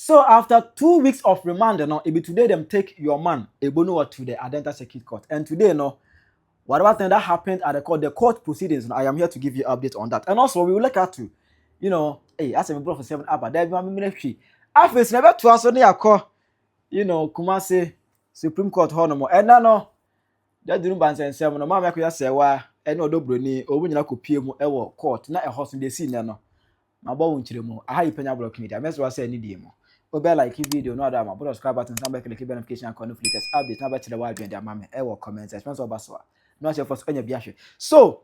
So after 2 weeks of remand, it be today them take your man Ebo Noah to the Adenta Circuit Court. And today, whatever thing that happened at the court proceedings, I am here to give you an update on that. And also we will look at to, as a brother for 7 hours, there be ministry. I face never to us on call, Kumasi Supreme Court Honomo. And no, that didn't ban and say, no, mamma could say, why, and no Dobroni, or when you could peer more court, not a horse in the scene, no. My boy won't chill I have Penyah block media. I must well say any demo. Obe like video, no other, but subscribe button, some back the notification and conflict updates, number to the wild and their mamma, ever comments, expense of Baswa. Not your first any biashe. So,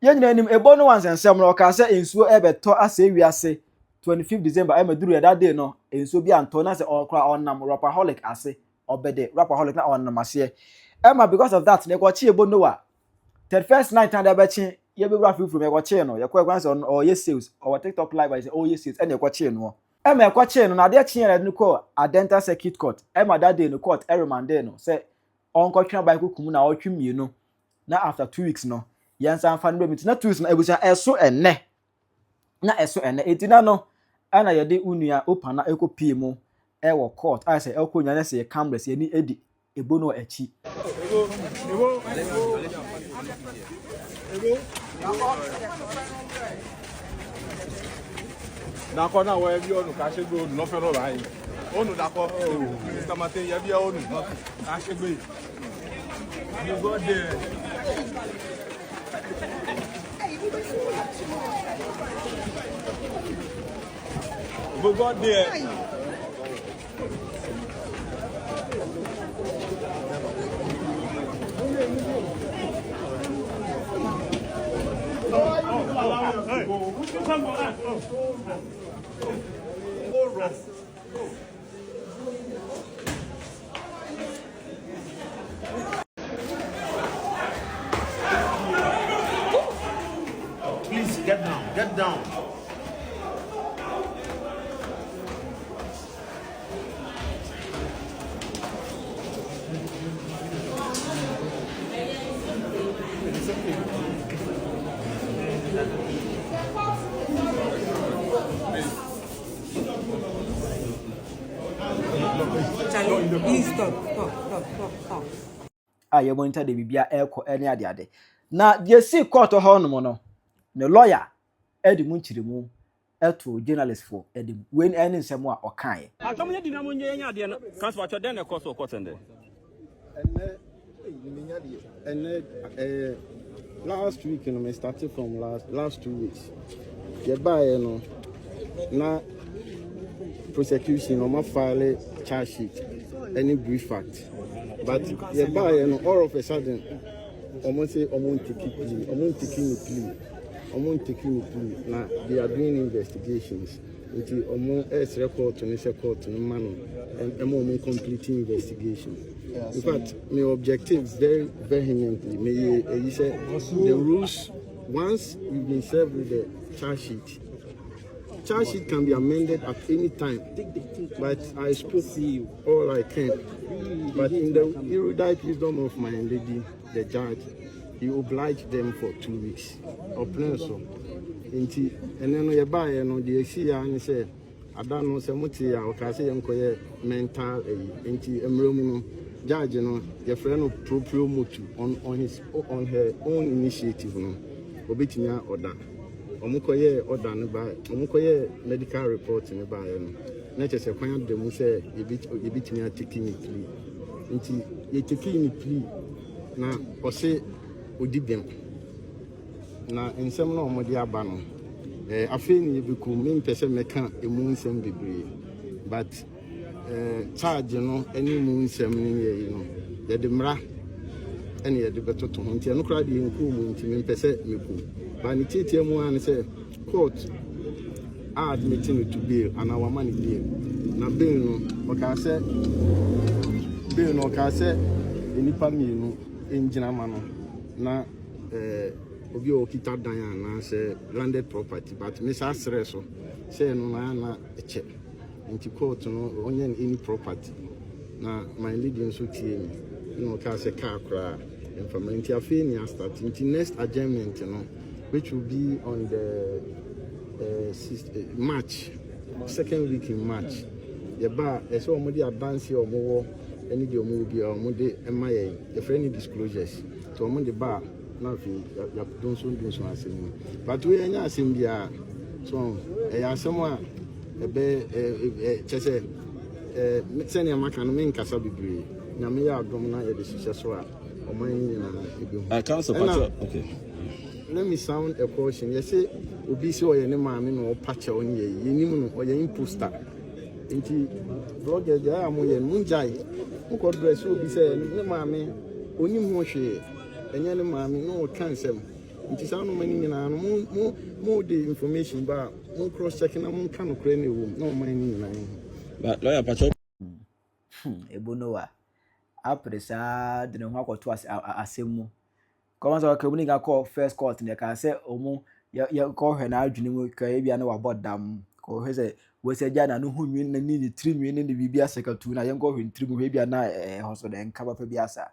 young name Ebo Noah and some can say in so ever to us say we are say 25th December. I'm a do that day no. In so be Antona say all cry on nam rapaholic I say or bede rapaholic na on namasie. Emma because of that, they got Ebo Noah. 31st night and betting you be graphic from your channel. Your questions on or yes sales or TikTok live I say oh yes sales and your channel. Emma kwa channel na dey channel no call Adenta Circuit Court. Emma that day no court every man day no say on kwatwa by kukum na otwem mienu. Na after 2 weeks no yansan fa no meet na 2 weeks na ebusa eso enne na eso enne etina no ana yede unua opana ekopie mu e wo court I say ekonya na say cameras ye ni edi Ebo Noah echi na ko na we bi onu ka segbe no fe no bai onu da ko Mr. Martin ye bi onu ka segbe you go there we got there. Please get down, get down. Stop. You monitor the bibia airco any ade. Na the see court ho no no. The lawyer Edi Munchirimu to journalist for Edi when any semwa or kind. I come here dinner when you can't watch then a course or cotton there. And last week, I started from last 2 weeks. You buy, na prosecution or my file charge sheet, any brief fact. But you buy, all of a sudden, almost say, I'm taking plea. Now they are doing investigations. Until S record to this record to man and completing investigation. In fact, my objective very vehemently, you say the rules once you've been served with the charge sheet can be amended at any time. But I spoke all I can. But in the erudite wisdom of my lady, the judge, he obliged them for 2 weeks. And then you buy the see and say, I don't know some mental judge, your friend proprio motu on her own initiative, Obitina order. Omukoye order by medical report in the by nature say the muse a bit me taking it plea. Until you taking it plea now or say Udibim. Now in some no modia bano. I feel you become main person make a moon sem degree. But charge any moon sem the mra any the better to hunt no crowd in cool to me person me cool. But it and say court admitting to bail and our money bail. Now bail no can say any pammy in Jinamano. Now obi o kita dan na say landed property but Mr. Sreso say no na a check into court no only any property na my leading so tie no ka say car cra information afeni start into next adjournment which will be on the March, second week in March. ye ba e so omo de advance omo wo eni de omo bi omo de ema ye the friendly disclosures to omo de ba na fi ya don so asem but we anya asem bia so e ya asem a e be chese sene amaka no men kasa bibre na me ya adom na ye de hye so a omo yin na ebi hu council patrol. Okay. let me sound a caution. You say obi say oye ne maame no pacha oni ye yenim no oye imposter nti vlogger ja am ye munjai ko dress obi say ne maame onim ho hwe enye ne maame no kan sem nti sa no mani nyina no mo the information ba mo cross check na mo kan no kra ne wo no mani nyina But lawyer patrol. Ebo Noah apresa de ne ho akoto asemu come so ka muni ga call first court ne ka say omo ya call he na adwene mu ka e bia na wabodam ko he say we say ja na no hu nwi na ni tri nwi ne bibia sekatu na yen go hwe tri mu he bia na hoso de nka ba pa bia sa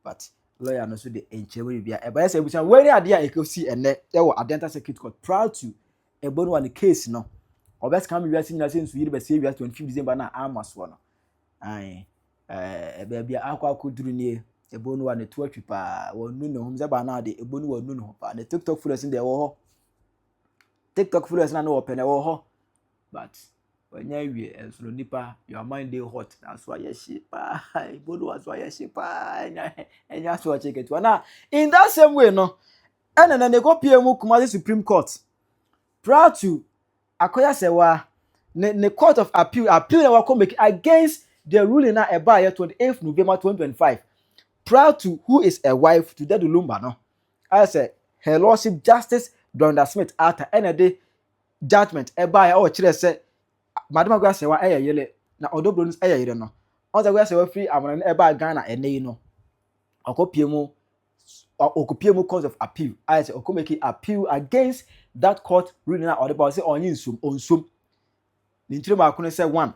but lawyer no so de enchewe bia e ba say bucha we ni ade a ekosi ene e wo Adenta Circuit Court proud to Ebo Noah case no obes kan bia sin na say nsu yiri be say bia 25 December na amaso no ai ebe bia akwa duru nie Ebo Noah ne to atwi pa wonu ne hom ze ba na de Ebo Noah wonu ne ho pa ne TikTok followers de wo ho TikTok followers na no open e wo ho but when you enso nipa your mind dey hot na so ayeshi pa Ebo Noah so ayeshi pa enya so check na in that same way no na ne go PM Kumasi Supreme Court proud to akoya sewa ne Court of Appeal na wa come make against the ruling na eba 28th November 2025 proud to who is a wife to the Lumba no I say her lordship Justice Donda Smith after any judgment eba ya o kire say madam agwa say wa yele na Odo Broni yele no on the say wa free amana eba Ghana ene no okopiemu Court of Appeal I say okomeki appeal against that court ruling na Odo say onyin onsum ni ntire ma kono say one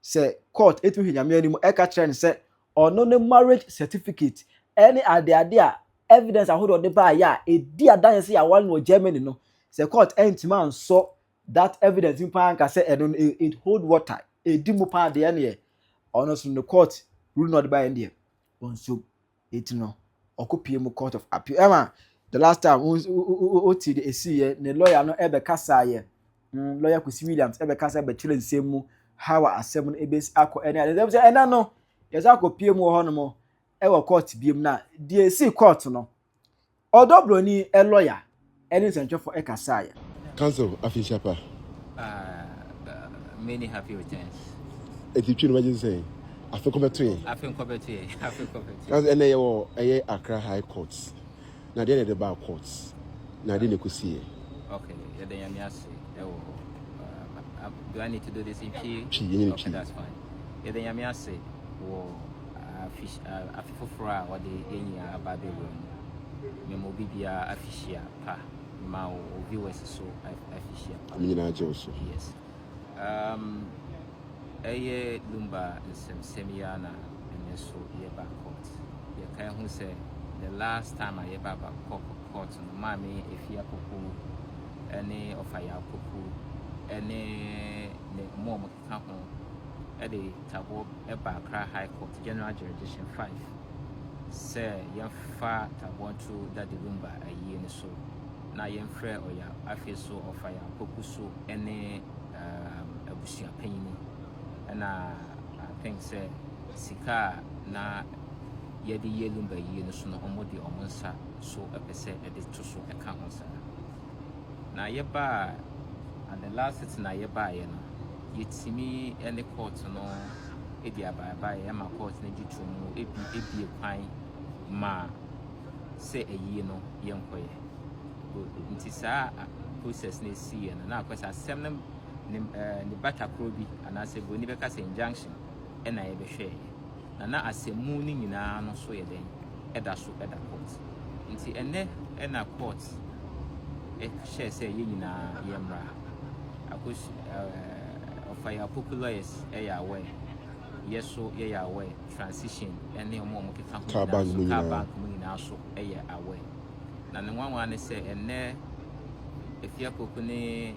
say court etu hinyame ani mu eka kire say ono ne marriage certificate any ade a evidence ahodo de ba ya edi adan say ya wan no Germany no say court entiman so that evidence in pan ka say it hold water edi mu pan de ene ono so the court rule no de ba ene onso etino okopie mu Court of Appeal ema the last time oti de esi ne lawyer no ebe kasa ye lawyer Kwesi Williams ebe kasa be chile nsem mu how asem no ebes akọ ene ade say ena no yes akopie mu ho no mo e wo court biem na de esi court no Odo Broni a lawyer any central for e kasa ye Council Afishapa. Many happy returns. If you choose what you say, I feel competent. I feel competent. Because any Accra High Courts. Now they are the bar courts. Now they could see. Okay, then do I need to do this in P? Okay, that's fine. Then I say, fish, a fifra or the enya about the room. Memobibia official pa. Mao viewers so official. Yes. Lumba is Semiana and so Yeba court. You can say the last time I ever court no mammy if you are any of fire any more campon at the tabo Eba Accra High Court General Jurisdiction 5. Say young far want to that the Lumba a year so. Na yemfrɛ oya afeso of fire pokuso any abusia panyin na I think say sika na yedi Lumba yi no so no omodi omonsa so epese ede to so eka ho sa na yeba and the last it na yeba ye no yetimi any court no edi ababa ye ma court na gitu no ebi kwan ma say eyi no yenkoye nti saa process na see na akwasa asem ne bata krobi anase go ni beka say injunction na ye behwe na asemu ni nyina no so ye den eda so eda court nti na court share say ye nyina ye mra akos of fire popularis ya aware yes so ye aware transition ene omo keka car bank mu nyina so ye aware na ne nwanwa say ene efia kokune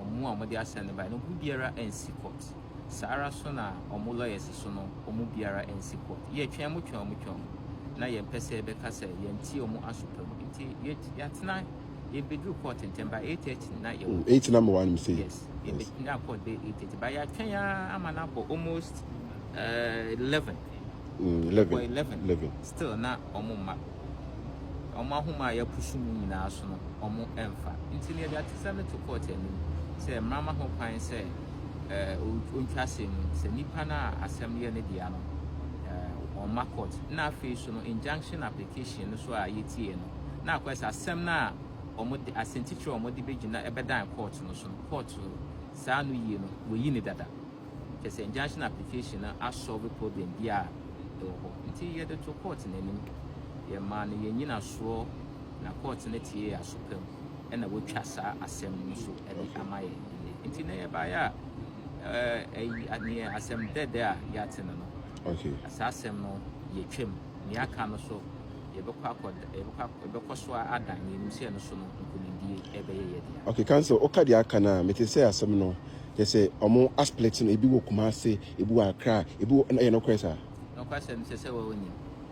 omu amode asane ba no biara ensi court Sara so na omo lawyers so no omo biara NC court ye twen mo na ye mpese be ka say ye nti omo asopam nti ye yatena ye bedru court ntemba 8:30 na ye 8 number 1 me say yes ye bedru court be 8:30 ba ya twen ya amana for almost 11 still na omo ma omo ahoma ya pusu mu nyina so no omo emfa nti ne ya tsame to court enu say mama ho kwan say untwase mu se nipa na asem ye ne dia no on court na face no injunction application no so a yetie no na akwesa asem na omo asentichi omo de begina ebedan court no so court saa no yie no we yi ne dada kese injunction application na solve problem bia do ho nti ye de to court na nim ye ma ne ye nyina so na court na tie asopam e na wotwa saa asem no so e de amaye nti na ye ba ya ani asem dede a yatena no okay asasem no ye twem ni aka no so ye bekọ so adan ni mse no so no nkunidie ebeye ye dia okay cancel o ka dia aka na mete say asem no ye say omo aspect no ebi wo Kumase ebi wo Accra ebi ye no kwesa no kwasa mse say wo woni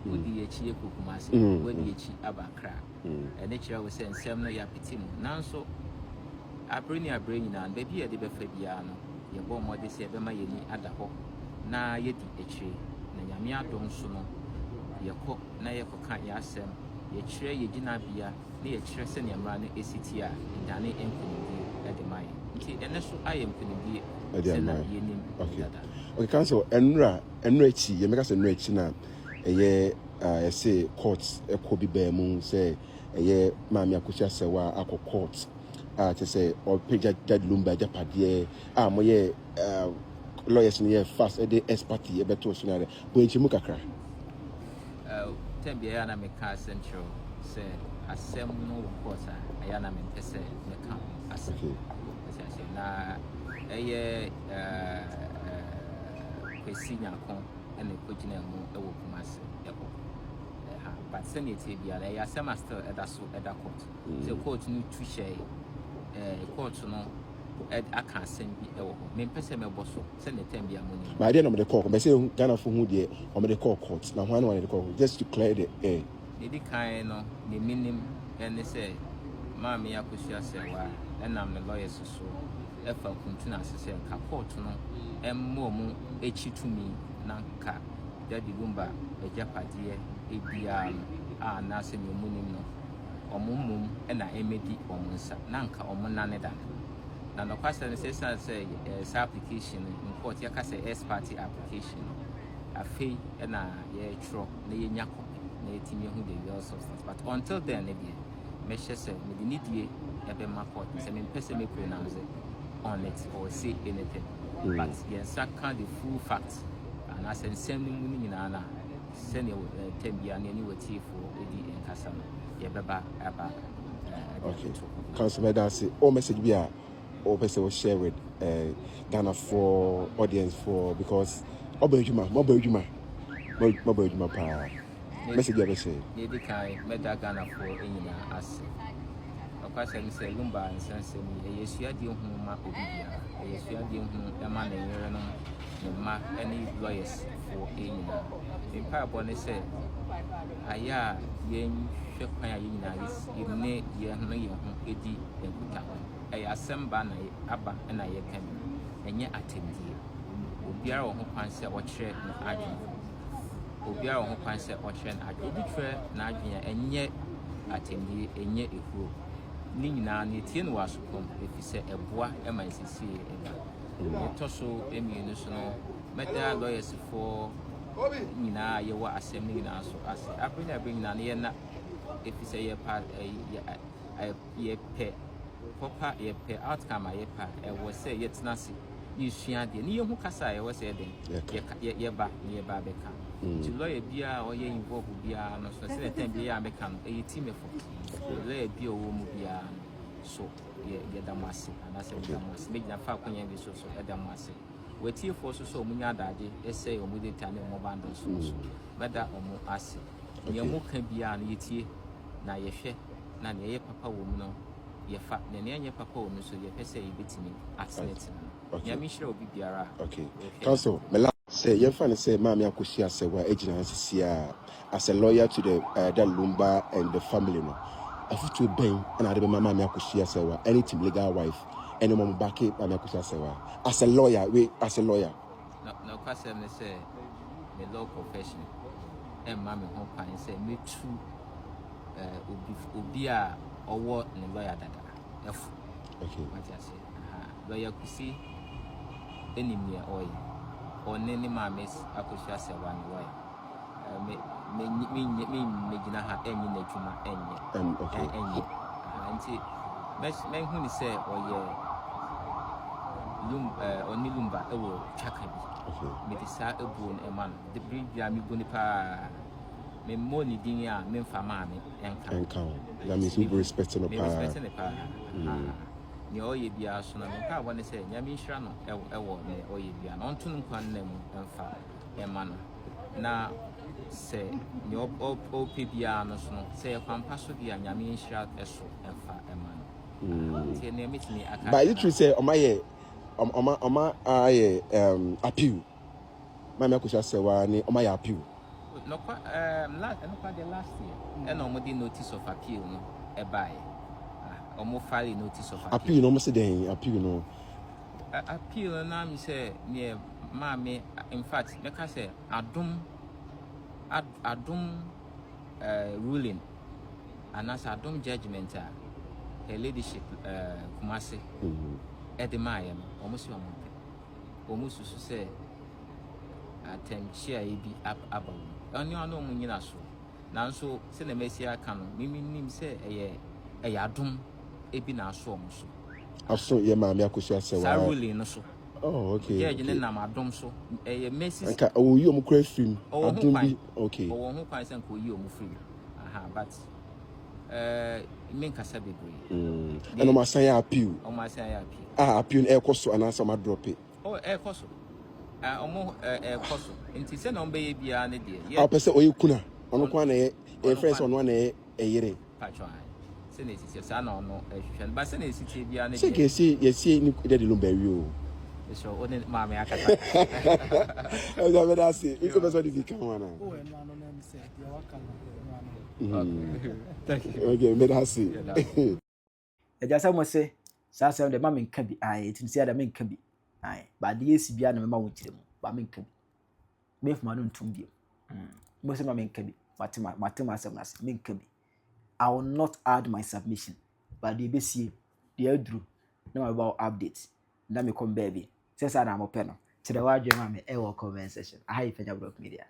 wodi ye chi eku Kumase wodi ye chi aba Accra ene kira wo say nsem no ya piti mu nanso abreni na baby ye de befa bia no ye bo mode se be ma ye ni ada ho na ye di echi na nyame adom so no ye ko na ye ko kan ya asem ye kire ye gina bia na ye kire se ne mra no esiti a ndane enkunidi e de mai nti ene so ayem kunidi e de mai ye nim okay cancel enra echi ye meka se enra echi na ye say court e ko bi ba mu say ye maami akosia sewa akọ court to say or Penyah Lumba Japade mo ye lawyers ni fast e de expertise e beto so na bo enchimu kakra tembia na meka central say asem no court aya na me pese meka asem na eye kwesi nyakon ene kogina mu e wo Kumase e ko but senate bia la ya asem still e da court the court no tu share court no aka asem bi e wo me pese me boso senate bia mo ni ba dey no me dey call me say Ghana for hu dey o me dey call court na one dey call just to clear the air the kind no the minimum and say maami akosia sewa enam the lawyers so efa kuntuna asese ka court no emmo mu echi tumi na nka Daddy Lumba Japade ebia a na se me munim no omumum na emedi omunsa na nka omunane da na no kwasa ne say application in court ya ka say party application afei na ye tro na ye nya copy na etimi hu the real substance but until then e me say me the need ebe ma court say me pese me pronounce on it or say anything but yes I can the full facts and as nsem ni mu nyina na se ne tembia ne ni wati for edi enkasa no ye beba aba okay councilor Dasi o message bi a o person will share with Ghana for audience for because obejuma pa message ya be say ye di kai meda Ghana for enyina as akwasa ni say Lumba nsanse ni yesua di hu ma obibia yesua di hu ema na yere no ma any lawyers for enyina impa abone say aya yen hwekwan ya nyina yene ye hu ye hu edi enkuta aya asemba na aba na ye kan enye atendie obiara wo ho kwan se o kire na adwen obiara wo ho kwan se o kire na adwen obi kire na adwen enye atendie enye ehuro ni nyina na tie no wasopom efise eboa ema nsisi eba etoso emienu so no meta lawyers for nyina ye wa asem nyina so ase abenya nyina na ye na efise ye pa ye pe popa ye pe outcome ye pa e wo say ye tenase ye sua de ni ye hu kasa ye wo say den ye ba beka ti lawyer bia o ye involve bia no so say time bia ameka no e team effort lawyer bia o mu bia so ye damase ana say damase me gina fa kwanya bi so e damase wetie for so munya adaje ese o mu de tane mo bando so beda o mu ase ye mu ka bia no yetie na ye hwe na ne ye papa wo mu no ye fa ne ye papa wo mu so ye pese ye betimi accident Okay. Yamishra will be Biara. Okay. Council, Mela say your friend say Mammy Akushia say we're agents as a lawyer to the Lumba and the family. No. I feel to bang and I remember Mammy Akushia say anything legal wife, any mom back it, Mammy Akushia say as a lawyer, as a lawyer. No, question they say the law profession. And Mammy home and say me too Ubia or what in the lawyer that Okay. What I say. Lawyer could see any mere oil or any mammies Akushia say one lawyer. Me gina ha enyi na adwuma enye Okay. enye nti men hu ni say oye oni lumba ewo twaka bi Okay. me de sa ebu no ema no de bibia me bu ni pa me mo ni din a me mfa ma me enka that means we respect no me pa respect ne pa ni oye bia so na me ka woni say nyame nhira no ewo ne oye bia no onto no kwan na mu emfa ema no na say your OPBR no so say kwampa so bia nyame nhira eso emfa ema no say na metimi aka but it say omaye appeal Mammy Akushia say wa ni omaye appeal no the last year and almost notice of appeal no e buy almost file notice of appeal no say den appeal no appeal na me say me mama in fact make I say adum ruling and as adum judgment her ladyship Kumasi edemaya no almost say attention bi abawo onye anu mu nyina so nanso se na mesi aka no nim se eye adum ebi na aso omo so aso ye Mammy Akushia say wa ruling no so. Oh, okay. Yeah, you know, my dom so. Messi. Okay. Oh, you am free. Okay. Oh, who can say you am free? But make a sabi and on my say appeal. On my say appeal. Appeal air cost and answer my drop it. Oh, air cost. Almost air cost. Inti say no be bia ne de. Yeah. Person oyi kuna. Ono kwa na e friends on one e yere. Patron. Say ne sisi say no but say ne sisi bia ne de. Say ke see ye see ni de Lumba wi o. So only mama akata. That's it. You come so di kan wana. Oh, no, say you waka Thank you. Okay, me that's it. E ja say say sa say the mama nka bi ai tin say da me nka bi ai ba de yesi bia na me ma wo kire mu ba me nka bi me fuma no ntum bi mo say mama nka bi matima say me nka bi I will not add my submission but the besie the adru na about update na me come baby say say na mo pe no kire wa dwe ma me e wo comment section I Penyah Media.